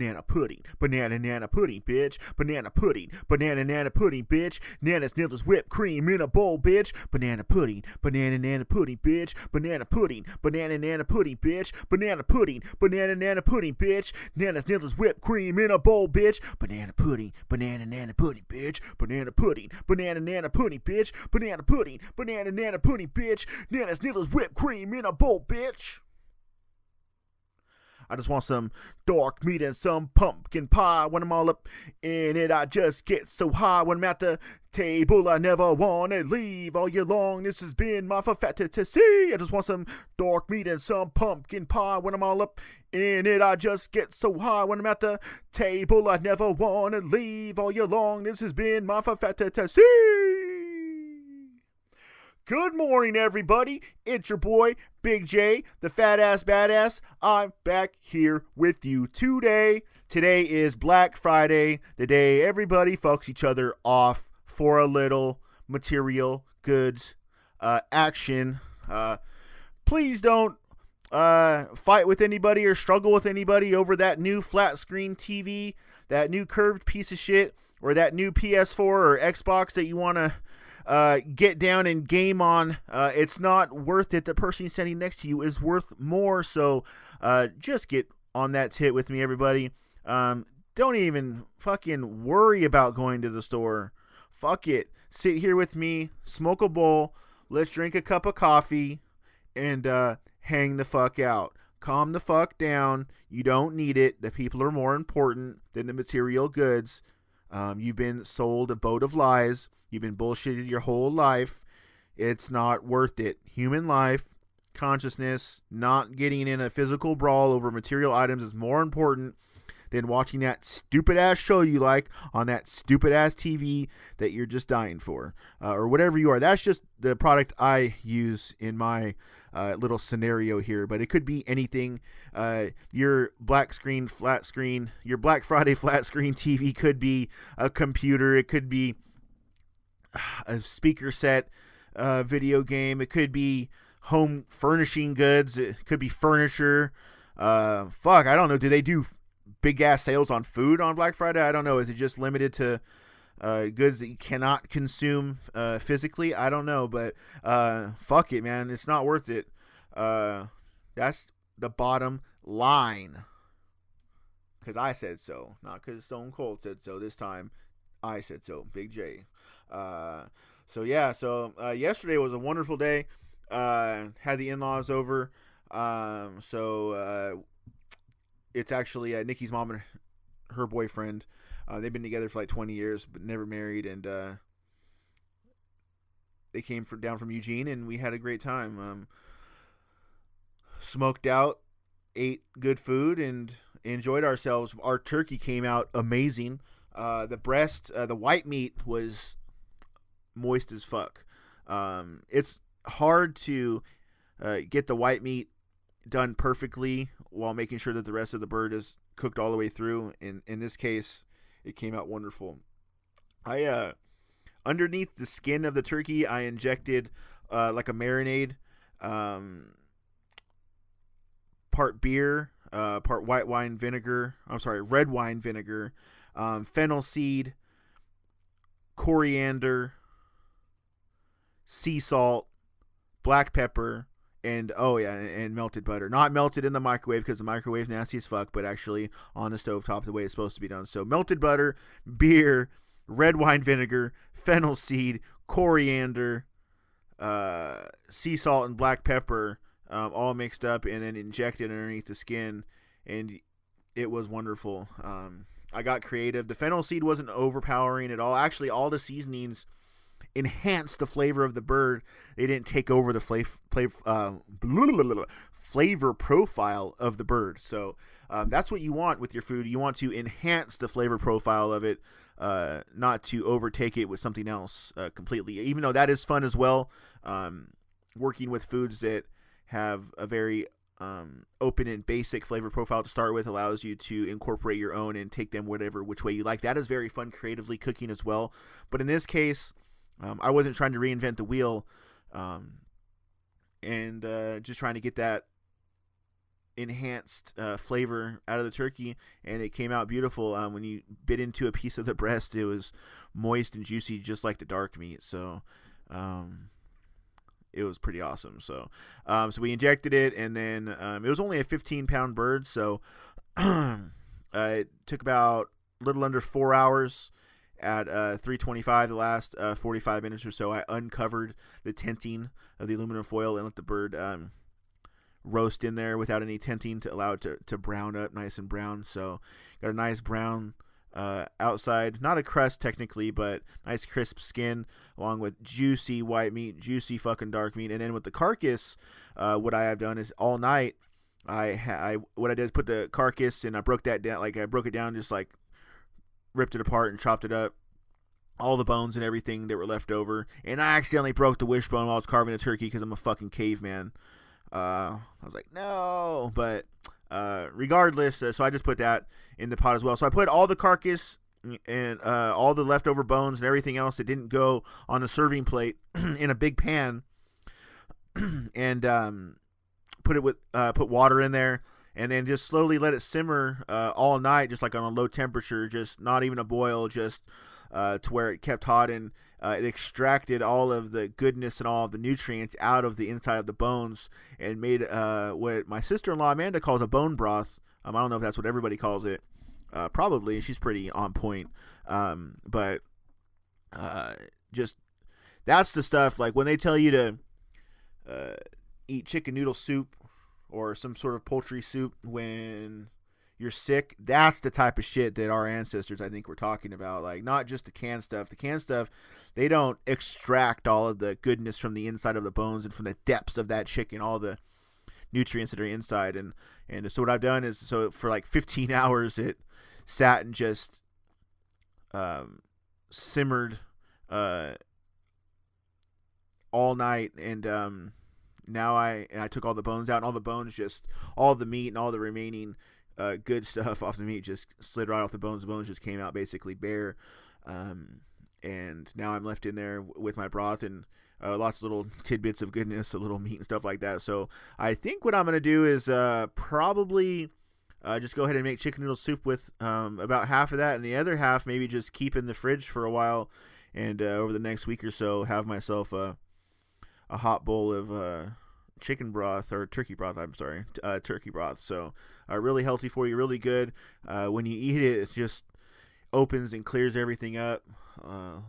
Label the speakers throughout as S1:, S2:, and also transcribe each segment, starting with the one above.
S1: banana pudding, banana pudding, bitch, banana pudding, banana pudding, bitch, Nana's Nilla's whipped cream in a bowl, bitch, banana pudding, banana pudding, bitch, banana pudding, banana pudding, bitch, banana pudding, banana pudding, bitch, Nana's Nilla's whipped cream in a bowl, bitch, banana pudding, banana pudding, bitch, banana pudding, banana pudding, bitch, banana pudding, banana pudding, bitch, Nana's Nilla's whipped cream in a bowl, bitch. I just want some dark meat and some pumpkin pie. When I'm all up in it, I just get so high. When I'm at the table, I never want to leave. All year long, this has been my fantasy. I just want some dark meat and some pumpkin pie. When I'm all up in it, I just get so high. When I'm at the table, I never want to leave. All year long, this has been my fantasy. Good morning, everybody. It's your boy, Big J, the fat ass badass. I'm back here with you today. Today is Black Friday, the day everybody fucks each other off for a little material goods action. Please don't fight with anybody or struggle with anybody over that new flat screen TV, that new curved piece of shit, or that new PS4 or Xbox that you want to get down and game on. It's not worth it. The person standing next to you is worth more. So just get on that tit with me, everybody. Don't even fucking worry about going to the store. Fuck it. Sit here with me, smoke a bowl, let's drink a cup of coffee, and hang the fuck out. Calm the fuck down. You don't need it. The people are more important than the material goods. You've been sold a boat of lies. You've been bullshitted your whole life. It's not worth it. Human life, consciousness, not getting in a physical brawl over material items is more important than watching that stupid ass show you like on that stupid ass TV that you're just dying for, or whatever you are. That's just the product I use in my little scenario here, but it could be anything. Your Black Friday flat screen TV could be a computer. It could be a speaker set, video game. It could be home furnishing goods. It could be furniture. I don't know. Do they do big ass sales on food on Black Friday? I don't know. Is it just limited to goods that you cannot consume physically? I don't know, but fuck it, man. It's not worth it. That's the bottom line. Because I said so, not because Stone Cold said so. This time, I said so. Big J. So yesterday was a wonderful day. Had the in-laws over. It's actually Nikki's mom and her boyfriend. They've been together for like 20 years, but never married, and they came down from Eugene, and we had a great time. Smoked out, ate good food, and enjoyed ourselves. Our turkey came out amazing. The breast, the white meat was moist as fuck. It's hard to get the white meat done perfectly while making sure that the rest of the bird is cooked all the way through. In this case, it came out wonderful. I underneath the skin of the turkey, I injected like a marinade, part beer, part red wine vinegar, fennel seed, coriander, sea salt, black pepper, and melted butter. Not melted in the microwave because the microwave's nasty as fuck, but actually on the stovetop the way it's supposed to be done. So melted butter, beer, red wine vinegar, fennel seed, coriander, sea salt, and black pepper, all mixed up and then injected underneath the skin, and it was wonderful. I got creative. The fennel seed wasn't overpowering at all. Actually, all the seasonings enhanced the flavor of the bird. They didn't take over the flavor profile of the bird. So that's what you want with your food. You want to enhance the flavor profile of it, not to overtake it with something else completely. Even though that is fun as well, working with foods that have a very open and basic flavor profile to start with allows you to incorporate your own and take them which way you like. That is very fun creatively cooking as well. But in this case, I wasn't trying to reinvent the wheel, and just trying to get that enhanced flavor out of the turkey, and it came out beautiful. When you bit into a piece of the breast, it was moist and juicy, just like the dark meat. So it was pretty awesome. So we injected it, and then it was only a 15-pound bird, so it took about a little under 4 hours at 325. The last 45 minutes or so, I uncovered the tenting of the aluminum foil and let the bird roast in there without any tenting to allow it to brown up nice and brown. So got a nice brown outside, not a crust technically, but nice crisp skin, along with juicy white meat, juicy fucking dark meat. And then with the carcass, what I have done is all night what I did is put the carcass, and I broke that down. Like I broke it down, just like ripped it apart and chopped it up, all the bones and everything that were left over. And I accidentally broke the wishbone while I was carving the turkey because I'm a fucking caveman. I was like, no, but regardless, so I just put that in the pot as well. So I put all the carcass and all the leftover bones and everything else that didn't go on the serving plate in a big pan, and put water in there, and then just slowly let it simmer all night, just like on a low temperature, just not even a boil, just to where it kept hot, and it extracted all of the goodness and all of the nutrients out of the inside of the bones, and made what my sister-in-law Amanda calls a bone broth. I don't know if that's what everybody calls it. Probably. She's pretty on point. But just that's the stuff. Like when they tell you to eat chicken noodle soup or some sort of poultry soup when you're sick, that's the type of shit that our ancestors, I think, were talking about. Like, not just the canned stuff. The canned stuff, they don't extract all of the goodness from the inside of the bones and from the depths of that chicken, all the nutrients that are inside. And so what I've done is, so for like 15 hours, it sat and just simmered all night. And now I took all the bones out, and all the bones, just all the meat and all the remaining good stuff off the meat just slid right off the bones. The bones just came out basically bare. And now I'm left in there with my broth and lots of little tidbits of goodness, a little meat and stuff like that. So I think what I'm going to do is probably just go ahead and make chicken noodle soup with about half of that, and the other half maybe just keep in the fridge for a while, and over the next week or so have myself a hot bowl of chicken broth, or turkey broth, turkey broth. So really healthy for you, really good. When you eat it, it just opens and clears everything up,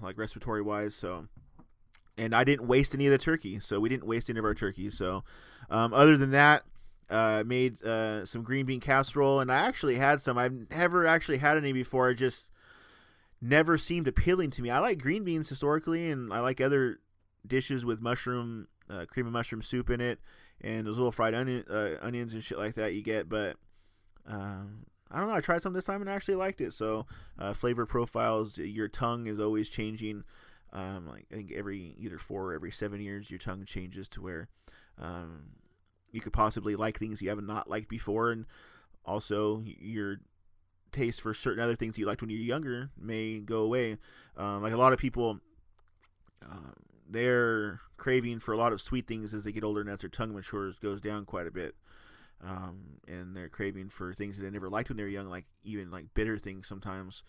S1: like respiratory wise. So, and I didn't waste any of the turkey, so we didn't waste any of our turkey. So other than that, made some green bean casserole, and I actually had some. I've never actually had any before. It just never seemed appealing to me. I like green beans historically, and I like other dishes with mushroom, cream of mushroom soup in it, and those little fried onions and shit like that you get. But I don't know. I tried some this time and I actually liked it. So flavor profiles, your tongue is always changing. Like I think either 4 or every 7 years, your tongue changes to where you could possibly like things you haven't not liked before, and also your taste for certain other things you liked when you were younger may go away. Like a lot of people, their craving for a lot of sweet things as they get older and as their tongue matures goes down quite a bit. And they're craving for things that they never liked when they were young, like even like bitter things sometimes,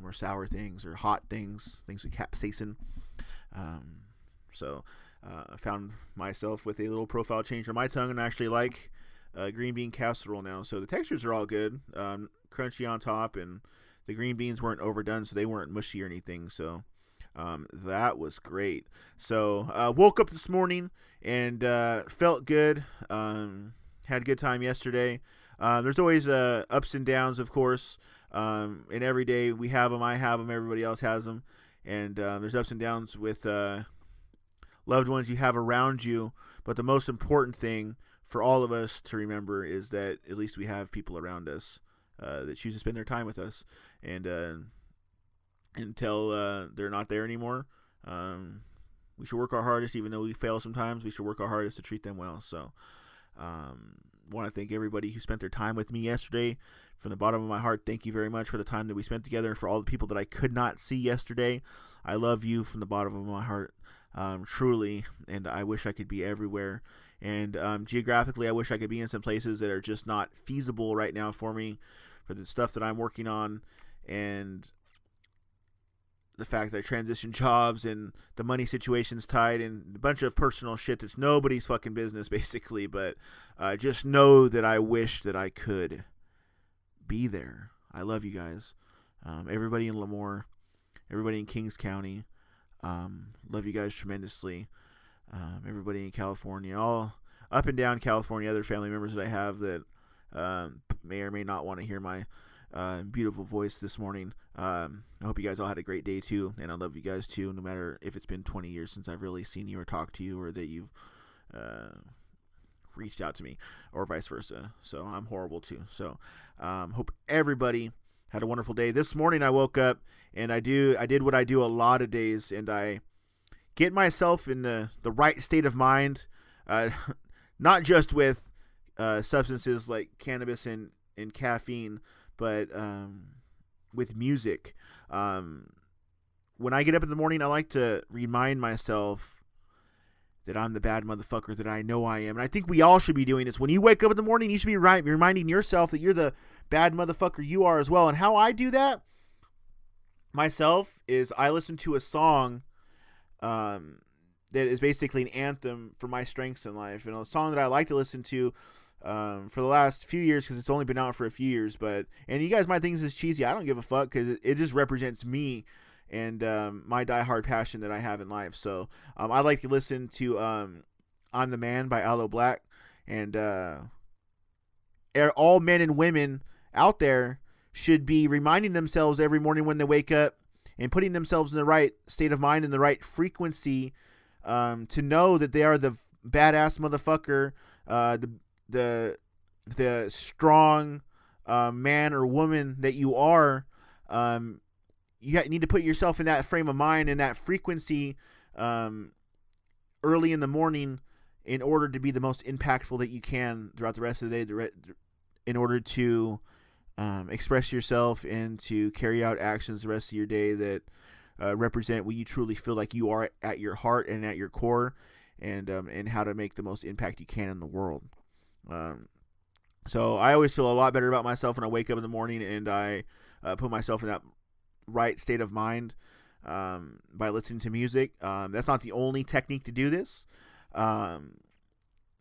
S1: or sour things, or hot things with capsaicin. So I found myself with a little profile change on my tongue, and I actually like green bean casserole now. So the textures are all good, crunchy on top, and the green beans weren't overdone, so they weren't mushy or anything. So that was great. So woke up this morning and felt good. Had a good time yesterday. There's always ups and downs, of course, and every day we have them. I have them. Everybody else has them. And there's ups and downs with loved ones you have around you. But the most important thing for all of us to remember is that at least we have people around us that choose to spend their time with us. And until they're not there anymore, we should work our hardest. Even though we fail sometimes, we should work our hardest to treat them well. So want to thank everybody who spent their time with me yesterday. From the bottom of my heart, thank you very much for the time that we spent together, and for all the people that I could not see yesterday. I love you from the bottom of my heart, truly, and I wish I could be everywhere And geographically, I wish I could be in some places that are just not feasible right now for me, for the stuff that I'm working on, and the fact that I transitioned jobs and the money situation's tight and a bunch of personal shit that's nobody's fucking business, basically. But just know that I wish that I could be there. I love you guys. Everybody in Lemoore, everybody in Kings County, love you guys tremendously. Everybody in California, all up and down California, other family members that I have that may or may not want to hear my beautiful voice this morning. I hope you guys all had a great day too, and I love you guys too, no matter if it's been 20 years since I've really seen you or talked to you, or that you've reached out to me, or vice versa. So I'm horrible too. So hope everybody had a wonderful day. This morning I woke up and I did what I do a lot of days, and I get myself in the right state of mind, not just with substances like cannabis and caffeine, but with music. When I get up in the morning, I like to remind myself that I'm the bad motherfucker that I know I am. And I think we all should be doing this. When you wake up in the morning, you should be reminding yourself that you're the bad motherfucker you are as well. And how I do that myself is I listen to a song that is basically an anthem for my strengths in life. And a song that I like to listen to for the last few years, because it's only been out for a few years, and you guys might think this is cheesy. I don't give a fuck, because it just represents me and my diehard passion that I have in life. So I like to listen to I'm the Man by Aloe Black, and all men and women out there should be reminding themselves every morning when they wake up and putting themselves in the right state of mind and the right frequency to know that they are the badass motherfucker, the strong man or woman that you are. You need to put yourself in that frame of mind and that frequency early in the morning in order to be the most impactful that you can throughout the rest of the day, in order to express yourself and to carry out actions the rest of your day that represent what you truly feel like you are at your heart and at your core, and how to make the most impact you can in the world. So I always feel a lot better about myself when I wake up in the morning and I put myself in that right state of mind by listening to music. That's not the only technique to do this.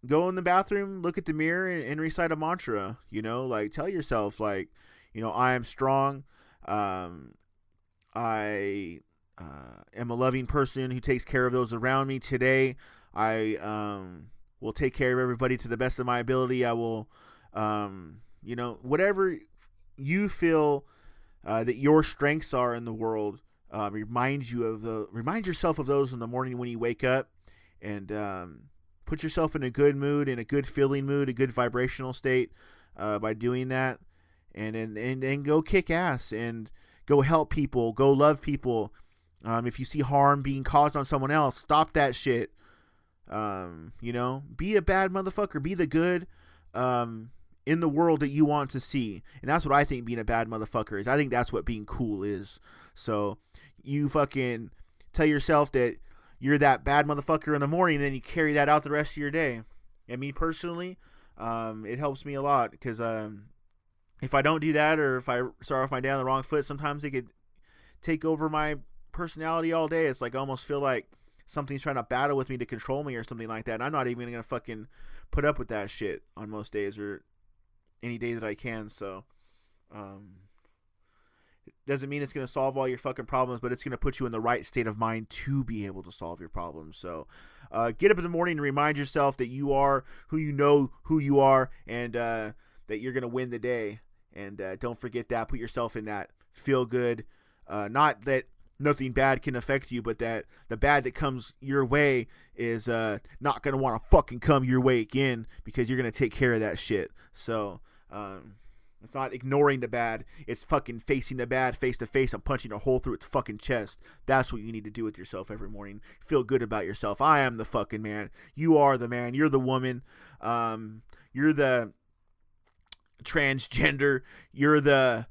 S1: Go in the bathroom, look at the mirror, and recite a mantra. Like, tell yourself, like, I am strong. I am a loving person who takes care of those around me. Today, I will take care of everybody to the best of my ability. I will, whatever you feel that your strengths are in the world, remind yourself of those in the morning when you wake up, and put yourself in a good mood, in a good feeling mood, a good vibrational state by doing that, and then go kick ass and go help people, go love people. If you see harm being caused on someone else, stop that shit. Be a bad motherfucker, be the good in the world that you want to see. And that's what I think being a bad motherfucker is. I think that's what being cool is. So you fucking tell yourself that you're that bad motherfucker in the morning, and then you carry that out the rest of your day. And me personally, it helps me a lot, because if I don't do that, or if I start off my day on the wrong foot, sometimes it could take over my personality all day. It's like I almost feel like something's trying to battle with me to control me or something like that. And I'm not even going to fucking put up with that shit on most days, or any day that I can. So it doesn't mean it's going to solve all your fucking problems, but it's going to put you in the right state of mind to be able to solve your problems. So get up in the morning and remind yourself that you are who you are, and that you're going to win the day. And don't forget that. Put yourself in that feel good. Not that nothing bad can affect you, but that the bad that comes your way is not going to want to fucking come your way again, because you're going to take care of that shit. So it's not ignoring the bad. It's fucking facing the bad face to face and punching a hole through its fucking chest. That's what you need to do with yourself every morning. Feel good about yourself. I am the fucking man. You are the man. You're the woman. You're the transgender. You're the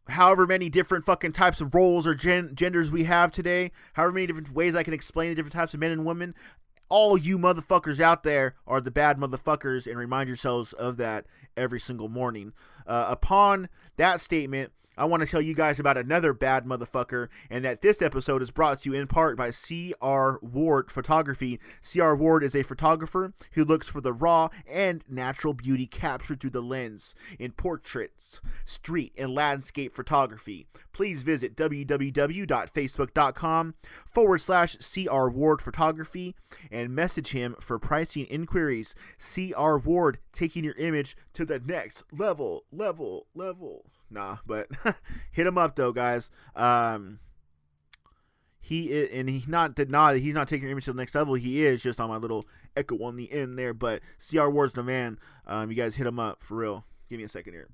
S1: however many different fucking types of roles or genders we have today, however many different ways I can explain the different types of men and women. all you motherfuckers out there are the bad motherfuckers, and remind yourselves of that every single morning. Upon that statement, I want to tell you guys about another bad motherfucker, and that this episode is brought to you in part by C.R. Ward Photography. C.R. Ward is a photographer who looks for the raw and natural beauty captured through the lens in portraits, street, and landscape photography. Please visit www.facebook.com/C.R. Ward Photography and message him for pricing inquiries. C.R. Ward, taking your image to the next level. Nah, but hit him up though, guys. He's not taking your image to the next level. He is just on my little echo on the end there. But CR Ward's the man. You guys hit him up for real. Give me a second here.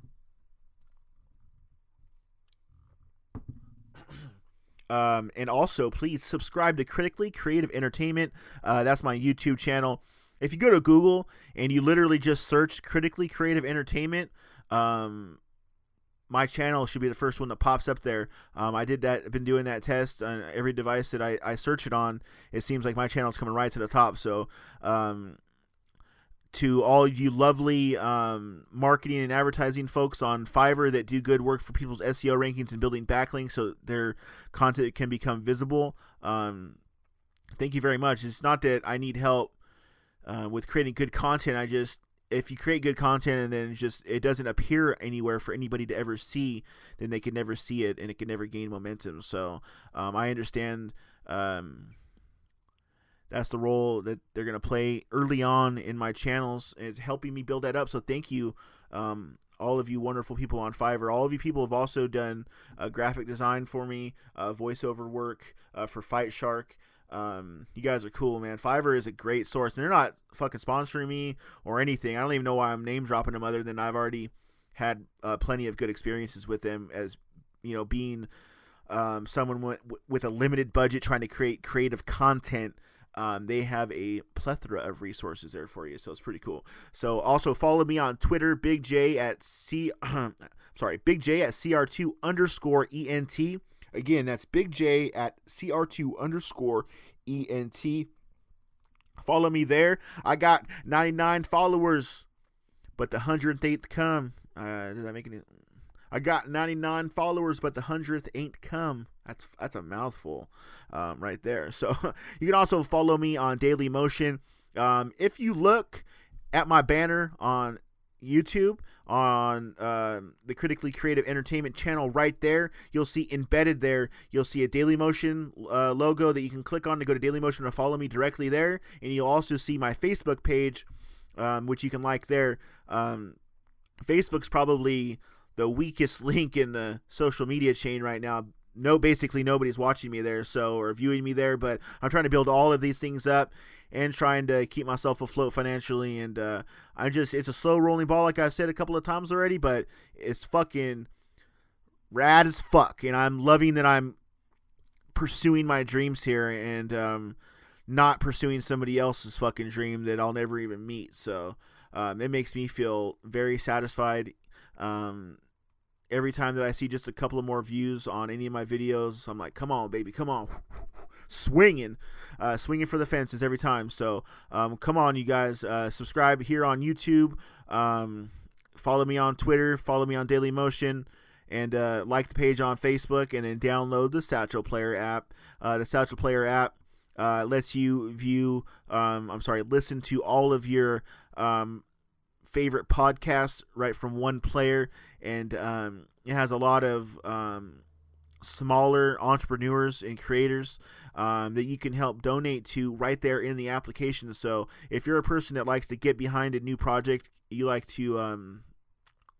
S1: And also, please subscribe to Critically Creative Entertainment. That's my YouTube channel. If you go to Google and you literally just search Critically Creative Entertainment, my channel should be the first one that pops up there. I did that. I've been doing that test on every device that I search it on. It seems like my channel's coming right to the top. So, to all you lovely marketing and advertising folks on Fiverr that do good work for people's SEO rankings and building backlinks so their content can become visible, thank you very much. It's not that I need help with creating good content. If you create good content and then it doesn't appear anywhere for anybody to ever see, then they can never see it and it can never gain momentum. So I understand that's the role that they're going to play early on in my channels. It's helping me build that up. So thank you, all of you wonderful people on Fiverr. All of you people have also done graphic design for me, voiceover work for Fight Shark. You guys are cool, man. Fiverr is a great source, and they're not fucking sponsoring me or anything. I don't even know why I'm name dropping them, other than I've already had plenty of good experiences with them, as you know, being someone with a limited budget trying to create creative content. They have a plethora of resources there for you, so it's pretty cool. So also follow me on Twitter, Big J at CR2_ENT. Again, that's Big J at CR2_ENT. Follow me there. I got 99 followers, but the 108th come. Does that make any? I got 99 followers, but the 100th ain't come. That's a mouthful, right there. So you can also follow me on Daily Motion. If you look at my banner on YouTube, on the Critically Creative Entertainment channel right there, you'll see embedded there, you'll see a Daily Motion logo that you can click on to go to Daily Motion to follow me directly there. And you'll also see my Facebook page, which you can like there. Facebook's probably the weakest link in the social media chain right now. Basically nobody's watching me there, or viewing me there, but I'm trying to build all of these things up and trying to keep myself afloat financially. And it's a slow rolling ball, like I've said a couple of times already, but it's fucking rad as fuck. And I'm loving that I'm pursuing my dreams here and not pursuing somebody else's fucking dream that I'll never even meet. So it makes me feel very satisfied. Every time that I see just a couple of more views on any of my videos, I'm like, come on, baby, come on. Swinging for the fences every time. So come on, you guys. Subscribe here on YouTube. Follow me on Twitter. Follow me on Daily Motion. And like the page on Facebook. And then download the Satchel Player app. The Satchel Player app lets you listen to all of your favorite podcasts right from one player. And it has a lot of smaller entrepreneurs and creators that you can help donate to right there in the application. So if you're a person that likes to get behind a new project, you like to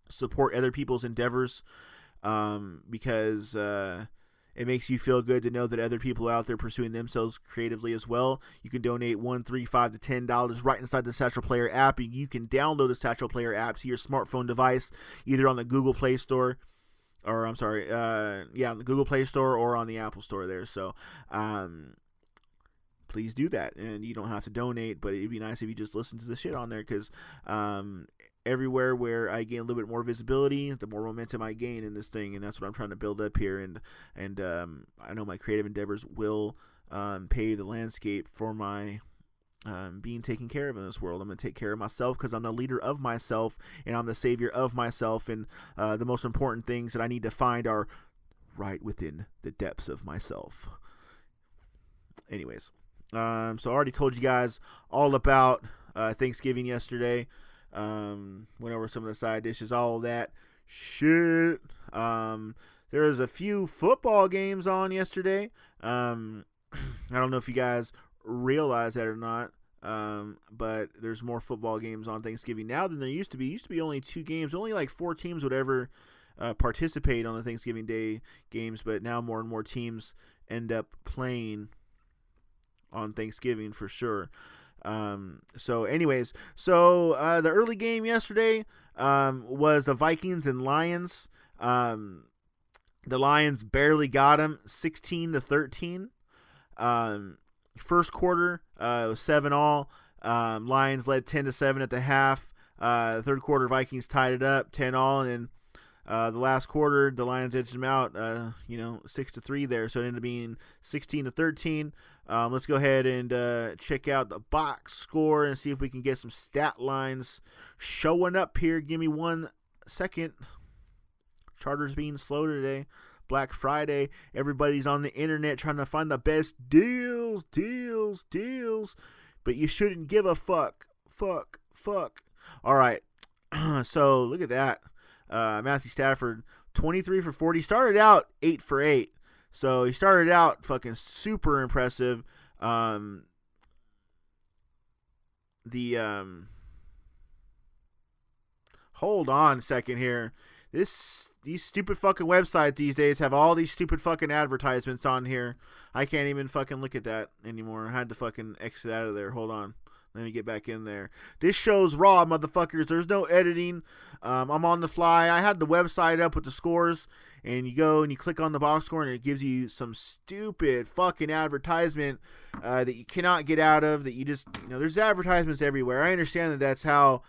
S1: support other people's endeavors, because it makes you feel good to know that other people are out there pursuing themselves creatively as well. You can donate $1, $3, $5 to $10 right inside the Satchel Player app. And you can download the Satchel Player app to your smartphone device, either on the Google Play Store, on the Google Play Store or on the Apple Store there. So please do that. And you don't have to donate, but it'd be nice if you just listen to the shit on there, because everywhere where I gain a little bit more visibility, the more momentum I gain in this thing, and that's what I'm trying to build up here. And I know my creative endeavors will pave the landscape for my being taken care of in this world. I'm going to take care of myself because I'm the leader of myself and I'm the savior of myself. And the most important things that I need to find are right within the depths of myself. Anyways, so I already told you guys all about Thanksgiving yesterday. Went over some of the side dishes, all of that shit. There was a few football games on yesterday. I don't know if you guys realize that or not, but there's more football games on Thanksgiving now than there used to be. Used to be only 2 games. Only like 4 teams would ever participate on the Thanksgiving Day games, but now more and more teams end up playing on Thanksgiving for sure. So anyways, the early game yesterday was the Vikings and Lions. The Lions barely got them, 16-13. First quarter, it was 7-all. Lions led 10-7 at the half. Third quarter, Vikings tied it up, 10-all, and then the last quarter, the Lions edged them out, 6-3 there. So it ended up being 16-13. Let's go ahead and check out the box score and see if we can get some stat lines showing up here. Give me 1 second. Charter's being slow today. Black Friday. Everybody's on the internet trying to find the best deals. But you shouldn't give a fuck. All right. So look at that. Matthew Stafford, 23 for 40. Started out 8 for 8. So he started out fucking super impressive. Hold on a second here. These stupid fucking websites these days have all these stupid fucking advertisements on here. I can't even fucking look at that anymore. I had to fucking exit out of there. Hold on. Let me get back in there. This show's raw, motherfuckers. There's no editing. I'm on the fly. I had the website up with the scores, and you go and you click on the box score, and it gives you some stupid fucking advertisement that you cannot get out of. That you just, there's advertisements everywhere. I understand that that's how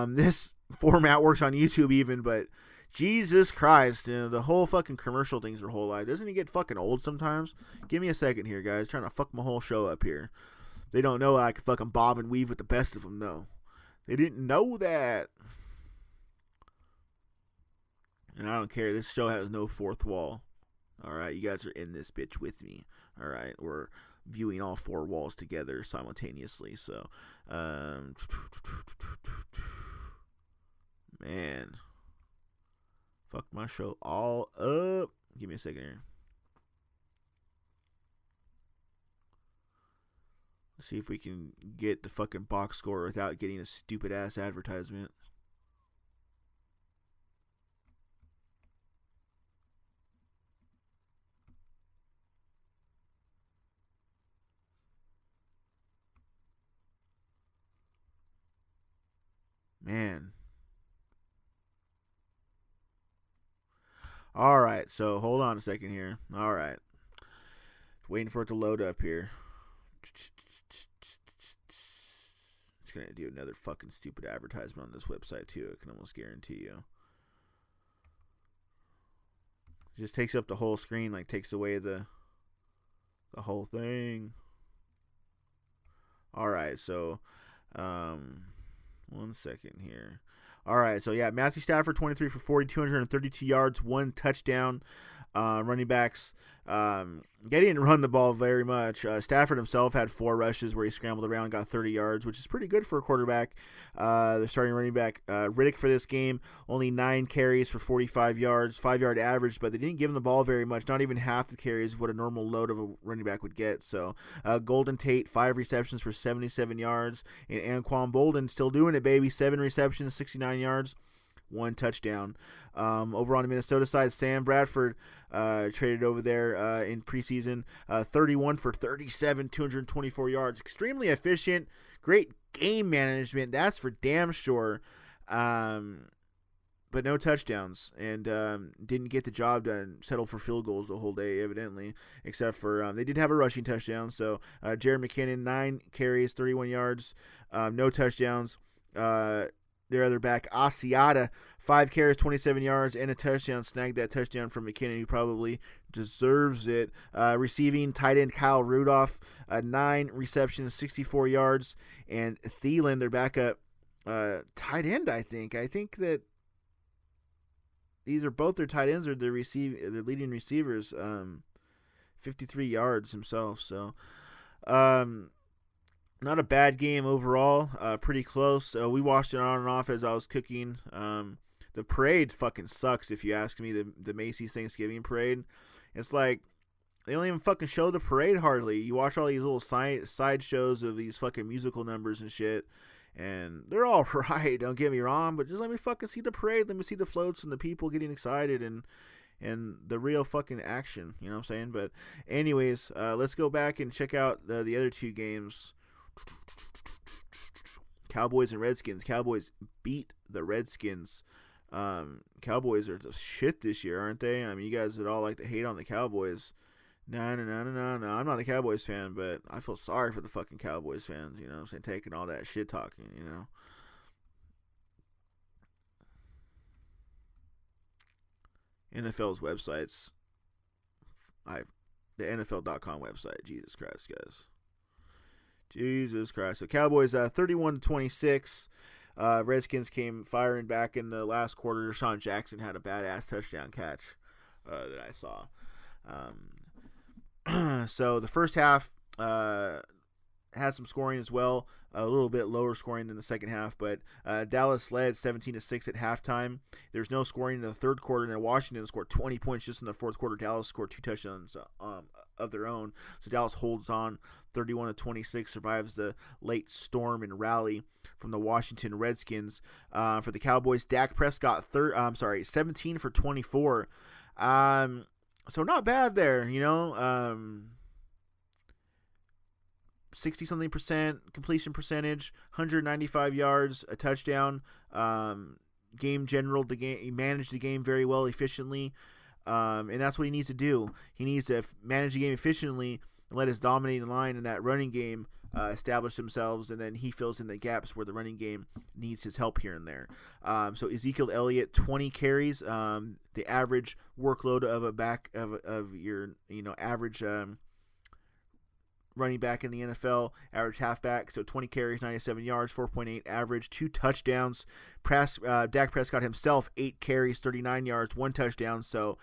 S1: this format works on YouTube, even, but Jesus Christ, the whole fucking commercial thing's their whole life. Doesn't it get fucking old sometimes? Give me a second here, guys. Trying to fuck my whole show up here. They don't know I can fucking bob and weave with the best of them, though. They didn't know that. And I don't care. This show has no fourth wall. Alright, you guys are in this bitch with me. Alright, we're viewing all 4 walls together simultaneously. So, man. Fuck my show all up. Give me a second here. Let's see if we can get the fucking box score without getting a stupid ass advertisement. Man. Alright, so hold on a second here. Alright. Waiting for it to load up here. It's going to do another fucking stupid advertisement on this website too. I can almost guarantee you. It just takes up the whole screen, like takes away the whole thing. Alright, so 1 second here. Alright, so yeah, Matthew Stafford, 23 for 40, 232 yards, 1 touchdown. Running backs, they didn't run the ball very much. Stafford himself had 4 rushes where he scrambled around and got 30 yards, which is pretty good for a quarterback. The starting running back, Riddick, for this game, only 9 carries for 45 yards, 5-yard average, but they didn't give him the ball very much, not even half the carries of what a normal load of a running back would get. So Golden Tate, 5 receptions for 77 yards, and Anquan Bolden still doing it, baby, 7 receptions, 69 yards. 1 touchdown. Over on the Minnesota side, Sam Bradford traded over there in preseason. 31 for 37, 224 yards. Extremely efficient. Great game management. That's for damn sure. But no touchdowns. And didn't get the job done. Settled for field goals the whole day, evidently. Except for they did have a rushing touchdown. So Jared McKinnon, 9 carries, 31 yards. No touchdowns. Their other back, Asiata, 5 carries, 27 yards, and a touchdown. Snagged that touchdown from McKinnon, who probably deserves it. Receiving, tight end Kyle Rudolph, 9 receptions, 64 yards. And Thielen, their backup tight end, I think. I think that these are both their tight ends or their leading receivers. 53 yards himself. So, not a bad game overall. Pretty close. We watched it on and off as I was cooking. The parade fucking sucks, if you ask me. The Macy's Thanksgiving parade. It's like they don't even fucking show the parade hardly. You watch all these little side shows of these fucking musical numbers and shit, and they're all right. Don't get me wrong, but just let me fucking see the parade. Let me see the floats and the people getting excited and the real fucking action. You know what I'm saying? But anyways, let's go back and check out the other 2 games. Cowboys and Redskins. Cowboys beat the Redskins. Cowboys are the shit this year, aren't they? I mean, you guys would all like to hate on the Cowboys. No. I'm not a Cowboys fan, but I feel sorry for the fucking Cowboys fans, you know what I'm saying? Taking all that shit talking, you know. NFL's websites. The NFL.com website. Jesus Christ, guys. Jesus Christ. So Cowboys 31-26. Redskins came firing back in the last quarter. Deshaun Jackson had a badass touchdown catch that I saw. So the first half had some scoring as well. A little bit lower scoring than the second half, but Dallas led 17-6 at halftime. There's no scoring in the third quarter, and then Washington scored 20 points just in the fourth quarter. Dallas scored 2 touchdowns of their own, so Dallas holds on 31-26, survives the late storm and rally from the Washington Redskins. For the Cowboys, Dak Prescott 17 for 24. So not bad there, you know. 60-something percent completion percentage, 195 yards, a touchdown. Game general, he managed the game very well, efficiently, and that's what he needs to do. He needs to manage the game efficiently and let his dominating line in that running game establish themselves, and then he fills in the gaps where the running game needs his help here and there. So Ezekiel Elliott, 20 carries, the average workload of a back of your average running back in the NFL, average halfback, so 20 carries, 97 yards, 4.8 average, 2 touchdowns. Dak Prescott himself, 8 carries, 39 yards, 1 touchdown. So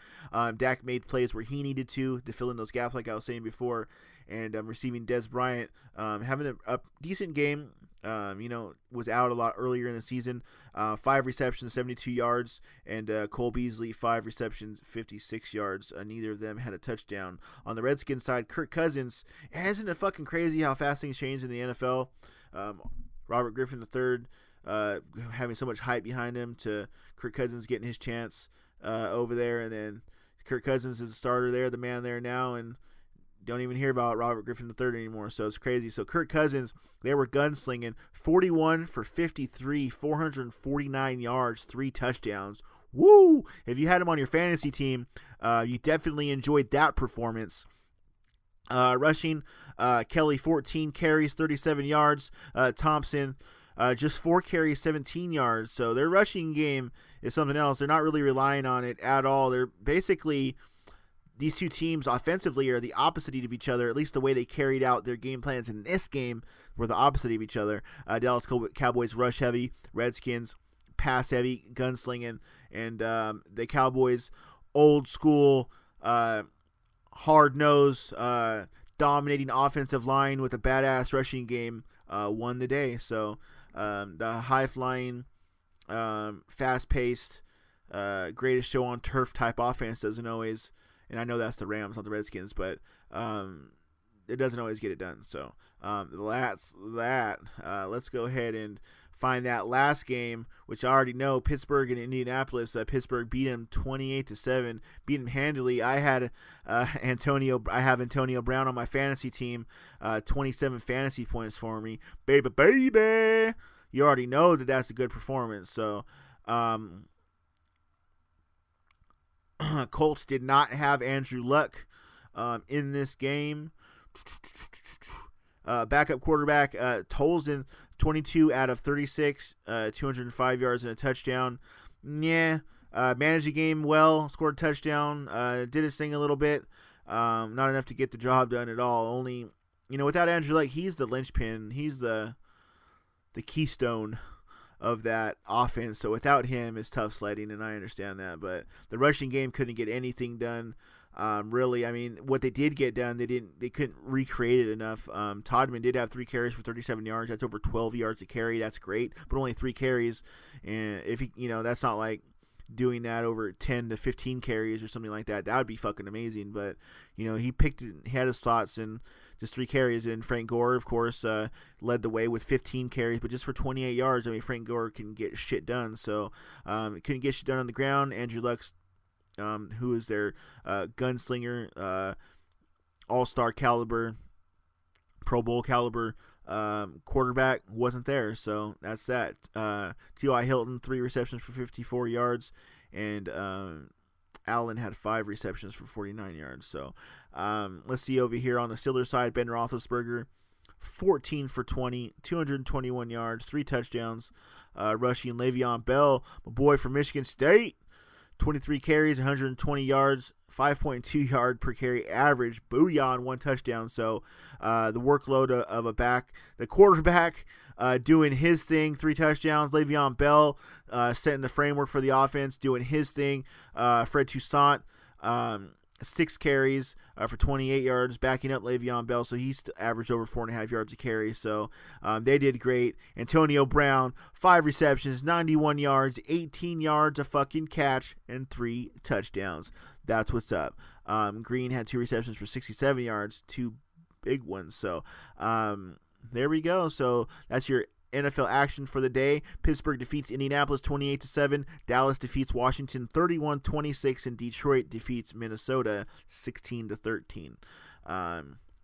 S1: Dak made plays where he needed to fill in those gaps, like I was saying before. And receiving Dez Bryant, having a decent game. Was out a lot earlier in the season. 5 receptions, 72 yards, and Cole Beasley, 5 receptions, 56 yards. Neither of them had a touchdown. On the Redskins side, Kirk Cousins, isn't it fucking crazy how fast things change in the NFL? Robert Griffin III having so much hype behind him to Kirk Cousins getting his chance over there, and then Kirk Cousins is the starter there, the man there now, and don't even hear about Robert Griffin III anymore, so it's crazy. So Kirk Cousins, they were gunslinging, 41 for 53, 449 yards, 3 touchdowns. Woo! If you had him on your fantasy team, you definitely enjoyed that performance. Rushing, Kelly, 14 carries, 37 yards. Thompson, just 4 carries, 17 yards. So their rushing game is something else. They're not really relying on it at all. They're basically... These two teams offensively are the opposite of each other, at least the way they carried out their game plans in this game were the opposite of each other. Dallas Cowboys rush heavy, Redskins pass heavy, gunslinging, and the Cowboys old school, hard-nosed, dominating offensive line with a badass rushing game won the day. So the high-flying, fast-paced, greatest show on turf type offense doesn't always... And I know that's the Rams, not the Redskins, but it doesn't always get it done. So that's that. Let's go ahead and find that last game, which I already know, Pittsburgh and Indianapolis. Pittsburgh beat them 28-7, beat them handily. I have Antonio Brown on my fantasy team, 27 fantasy points for me, baby. You already know that that's a good performance. So. Colts did not have Andrew Luck in this game. Backup quarterback Tolson, 22 out of 36, 205 yards and a touchdown. yeah, managed the game well, scored a touchdown, did his thing a little bit. Not enough to get the job done at all. Only, without Andrew Luck, he's the linchpin. He's the keystone of that offense. So without him, it's tough sledding, and I understand that. But the rushing game couldn't get anything done. Really, I mean, what they did get done, they couldn't recreate it enough. Todman did have 3 carries for 37 yards. That's over 12 yards a carry. That's great, but only 3 carries. And if he, that's not like doing that over 10 to 15 carries or something like that. That would be fucking amazing. But he picked it, he had his thoughts, and just 3 carries. And Frank Gore, of course, led the way with 15 carries, but just for 28 yards. I mean, Frank Gore can get shit done. So couldn't get shit done on the ground. Andrew Luck's, who is their gunslinger, all-star caliber, Pro Bowl caliber quarterback, wasn't there. So that's that. T.Y. Hilton, 3 receptions for 54 yards, and Allen had 5 receptions for 49 yards. So let's see over here on the Steelers side. Ben Roethlisberger, 14 for 20, 221 yards, 3 touchdowns, rushing. Le'Veon Bell, my boy from Michigan State, 23 carries, 120 yards, 5.2 yard per carry average. Booyah on 1 touchdown. So the workload of a back, the quarterback doing his thing, 3 touchdowns. Le'Veon Bell setting the framework for the offense, doing his thing. Fred Toussaint, 6 carries for 28 yards, backing up Le'Veon Bell, so he's averaged over 4.5 yards a carry. So they did great. Antonio Brown, 5 receptions, 91 yards, 18 yards a fucking catch, and 3 touchdowns. That's what's up. Green had 2 receptions for 67 yards, 2 big ones. So there we go. So that's your NFL action for the day. Pittsburgh defeats Indianapolis 28-7. Dallas defeats Washington 31-26, and Detroit defeats Minnesota 16-13.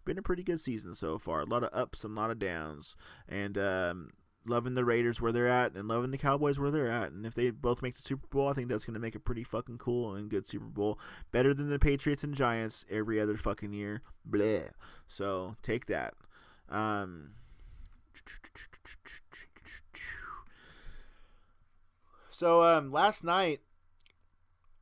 S1: Been a pretty good season so far. A lot of ups and a lot of downs, and loving the Raiders where they're at, and loving the Cowboys where they're at. And if they both make the Super Bowl, I think that's going to make a pretty fucking cool and good Super Bowl. Better than the Patriots and Giants every other fucking year. Bleh. So take that. So last night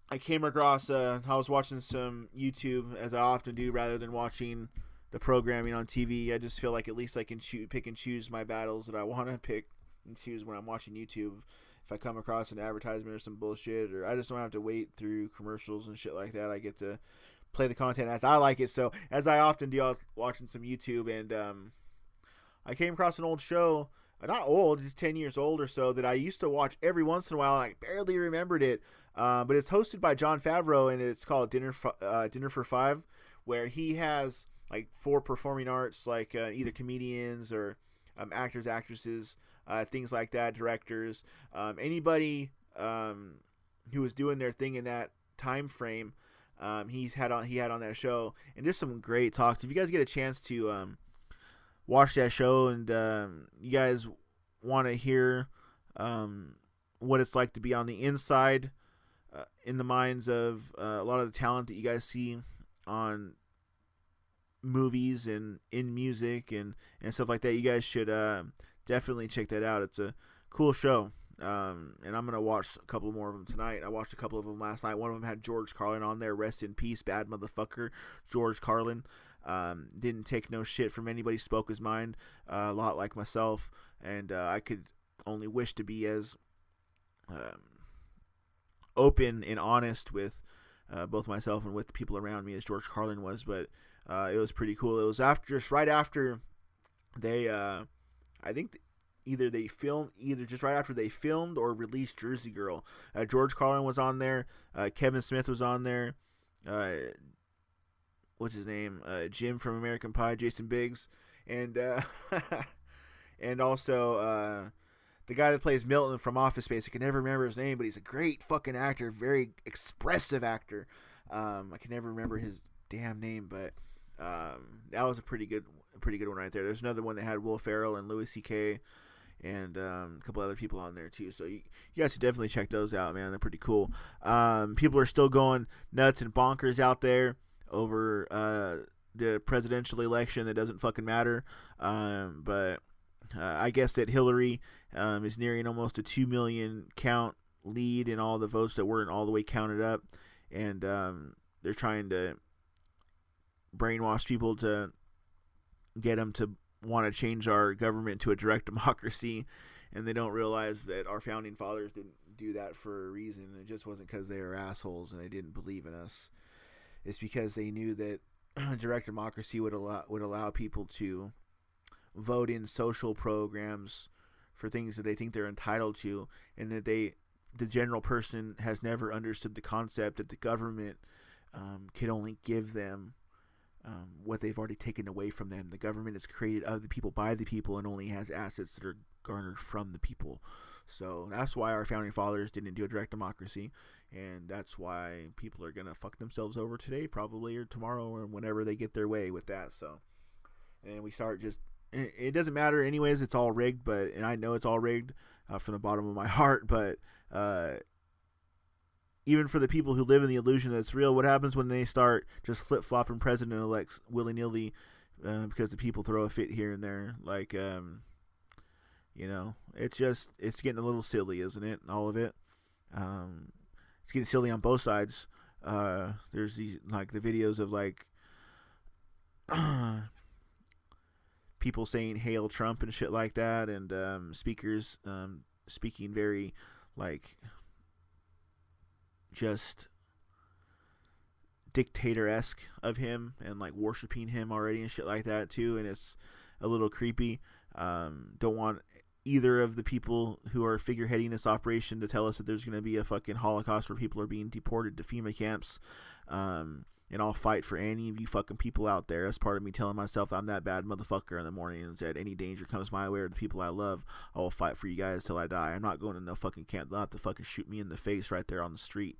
S1: I came across I was watching some YouTube, as I often do, rather than watching the programming on TV. I just feel like at least I can pick and choose my battles that I want to pick and choose when I'm watching YouTube. If I come across an advertisement or some bullshit, or I just don't have to wait through commercials and shit like that, I get to play the content as I like it. So as I often do, I was watching some YouTube, and I came across an old show, not old, it's 10 years old or so, that I used to watch every once in a while, and I barely remembered it. But it's hosted by Jon Favreau, and it's called Dinner for Five, where he has like 4 performing arts, like either comedians or actors, actresses, things like that, directors, anybody who was doing their thing in that time frame. He had on that show, and just some great talks. If you guys get a chance to watch that show, and you guys want to hear what it's like to be on the inside, in the minds of a lot of the talent that you guys see on movies and in music and stuff like that, you guys should definitely check that out. It's a cool show. And I'm gonna watch a couple more of them tonight. I watched a couple of them last night. One of them had George Carlin on there. Rest in peace, bad motherfucker, George Carlin. Didn't take no shit from anybody. Spoke his mind, a lot like myself. And I could only wish to be as open and honest with both myself and with the people around me as George Carlin was. But it was pretty cool. It was right after they, I think. Either just right after they filmed or released Jersey Girl. George Carlin was on there. Kevin Smith was on there. What's his name? Jim from American Pie, Jason Biggs, and and also the guy that plays Milton from Office Space. I can never remember his name, but he's a great fucking actor, very expressive actor. I can never remember his damn name, but that was a pretty good one right there. There's another one that had Will Ferrell and Louis C.K. and a couple other people on there too. So you guys should definitely check those out, man. They're pretty cool. People are still going nuts and bonkers out there over the presidential election that doesn't fucking matter. But I guess that Hillary is nearing almost a 2 million count lead in all the votes that weren't all the way counted up, and they're trying to brainwash people to get them to want to change our government to a direct democracy, and they don't realize that our founding fathers didn't do that for a reason. It just wasn't because they were assholes and they didn't believe in us. It's because they knew that direct democracy would allow people to vote in social programs for things that they think they're entitled to, and that the general person has never understood the concept that the government can only give them what they've already taken away from them. The government is created of the people, by the people, and only has assets that are garnered from the people. So that's why our founding fathers didn't do a direct democracy, and that's why people are gonna fuck themselves over today, probably, or tomorrow, or whenever they get their way with that. So, and we start just, it doesn't matter anyways, it's all rigged, and I know it's all rigged from the bottom of my heart, but even for the people who live in the illusion that it's real, what happens when they start just flip-flopping president-elects willy-nilly because the people throw a fit here and there? Like, you know, it's getting a little silly, isn't it? All of it. It's getting silly on both sides. There's these, like, the videos of, like, people saying "Hail Trump" and shit like that, and speakers speaking very, like, just dictator-esque of him, and like worshiping him already and shit like that too, and it's a little creepy. Don't want either of the people who are figureheading this operation to tell us that there's going to be a fucking Holocaust where people are being deported to FEMA camps. And I'll fight for any of you fucking people out there. That's part of me telling myself that I'm that bad motherfucker in the morning, and said any danger comes my way or the people I love, I will fight for you guys till I die. I'm not going to no fucking camp. They'll have to fucking shoot me in the face right there on the street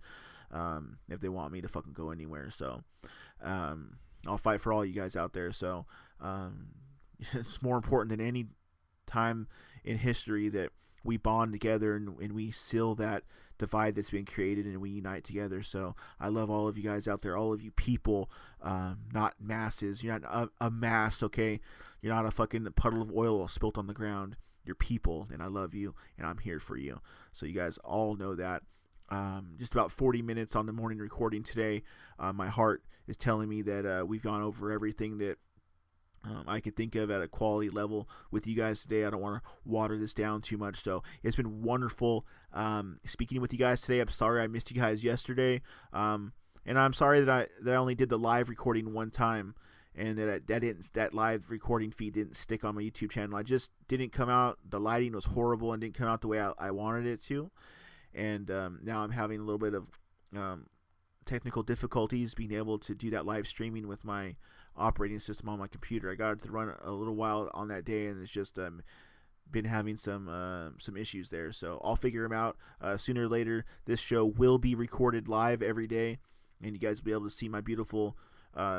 S1: if they want me to fucking go anywhere. So I'll fight for all you guys out there. So it's more important than any time in history that we bond together and we seal that divide that's been created, and we unite together. So I love all of you guys out there, all of you people, not masses. You're not a mass, okay? You're not a fucking puddle of oil spilt on the ground. You're people, and I love you, and I'm here for you. So you guys all know that. Just about 40 minutes on the morning recording today. My heart is telling me that we've gone over everything that I could think of at a quality level with you guys today. I don't want to water this down too much. So it's been wonderful speaking with you guys today. I'm sorry I missed you guys yesterday. And I'm sorry that I only did the live recording one time, and that live recording feed didn't stick on my YouTube channel. I just didn't come out. The lighting was horrible and didn't come out the way I wanted it to. And now I'm having a little bit of technical difficulties being able to do that live streaming with my operating system on my computer. I got it to run a little while on that day, and it's just been having some issues there. So I'll figure them out sooner or later. This show will be recorded live every day, and you guys will be able to see my beautiful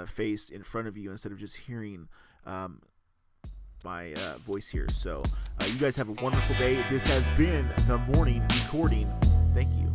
S1: face in front of you instead of just hearing my voice here. So you guys have a wonderful day. This has been the morning recording. Thank you.